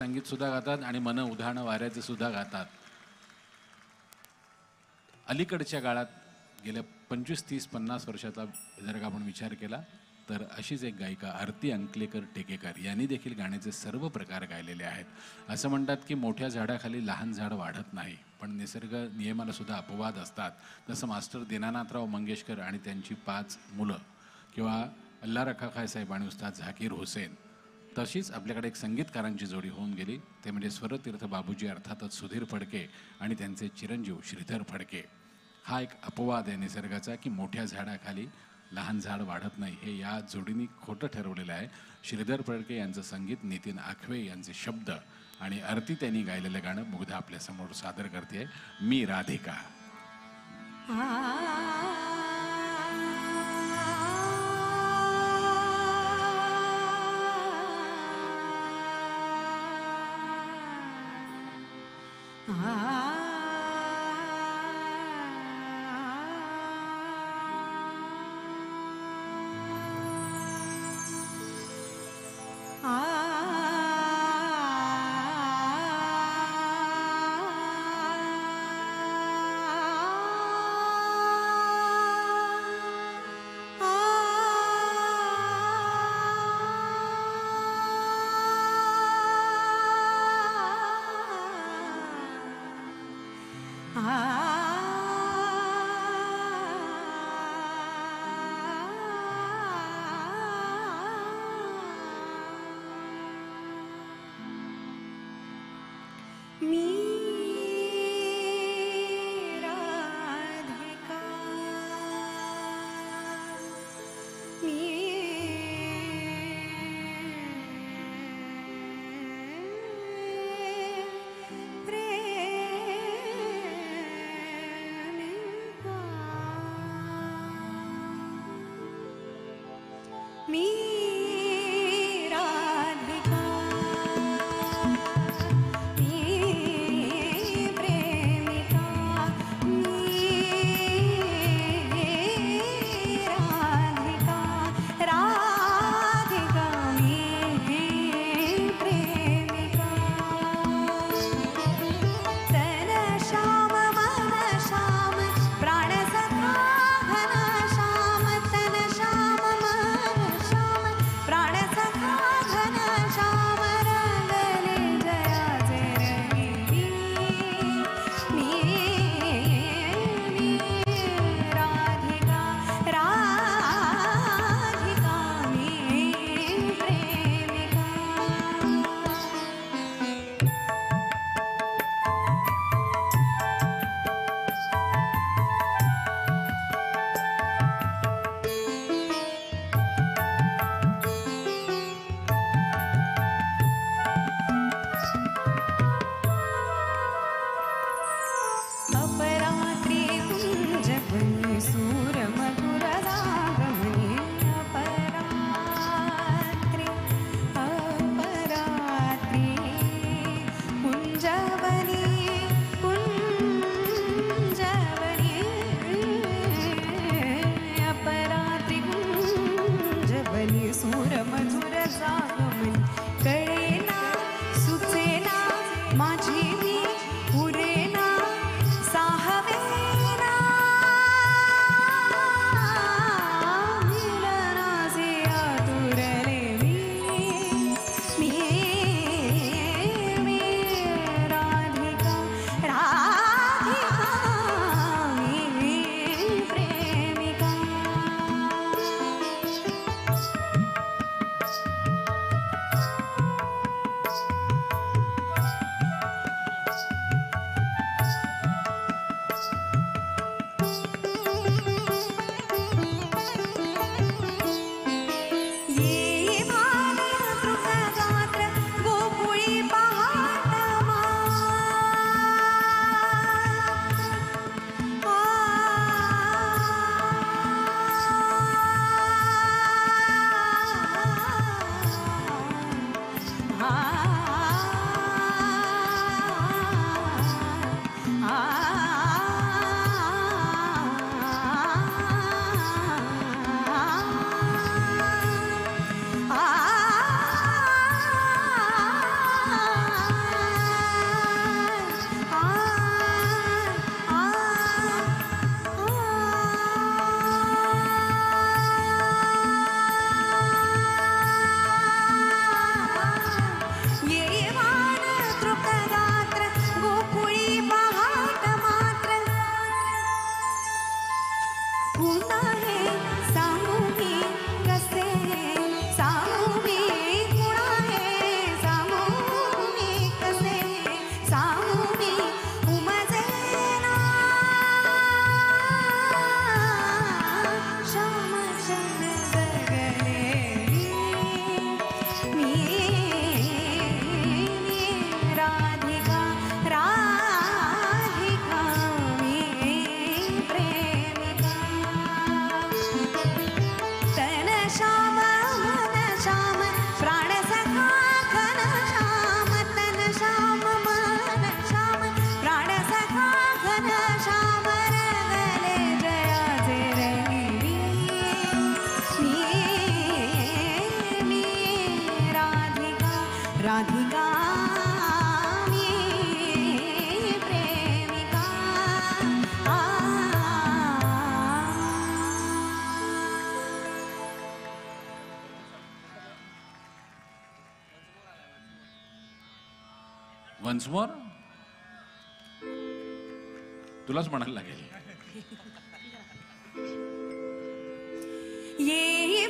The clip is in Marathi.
संगीत सुद्धा गातात आणि मन उधाणं वाऱ्याचे सुद्धा गातात. अलीकडच्या काळात गेल्या 25, 30, 50 वर्षाचा जर का आपण विचार केला तर अशीच एक गायिका आरती अंकलेकर टेकेकर यांनी देखील गाण्याचे सर्व प्रकार गायलेले आहेत. असं म्हणतात की मोठ्या झाडाखाली लहान झाड वाढत नाही, पण निसर्ग नियमाला सुद्धा अपवाद असतात. तसं मास्टर दीनानाथराव मंगेशकर आणि त्यांची 5 मुलं किंवा अल्ला रखा खाय साहेब आणि उस्ताद झाकीर हुसेन, तशीच आपल्याकडे एक संगीतकारांची जोडी होऊन गेली. ते म्हणजे स्वरतीर्थ बाबूजी अर्थातच सुधीर फडके आणि त्यांचे चिरंजीव श्रीधर फडके. हा एक अपवाद आहे निसर्गाचा की मोठ्या झाडाखाली लहान झाड वाढत नाही, हे या जोडीने खोटं ठरवलेलं आहे. श्रीधर फडके यांचं संगीत, नितीन आखवे यांचे शब्द आणि आरती त्यांनी गायलेलं गाणं मुग्धा आपल्यासमोर सादर करते, मी राधिका. मी राधिका, मी प्रेमिका, मी राधिका, मी प्रेमिका मी प्रेमिका वन्स मोर तुलाच म्हणायला लागेल. ये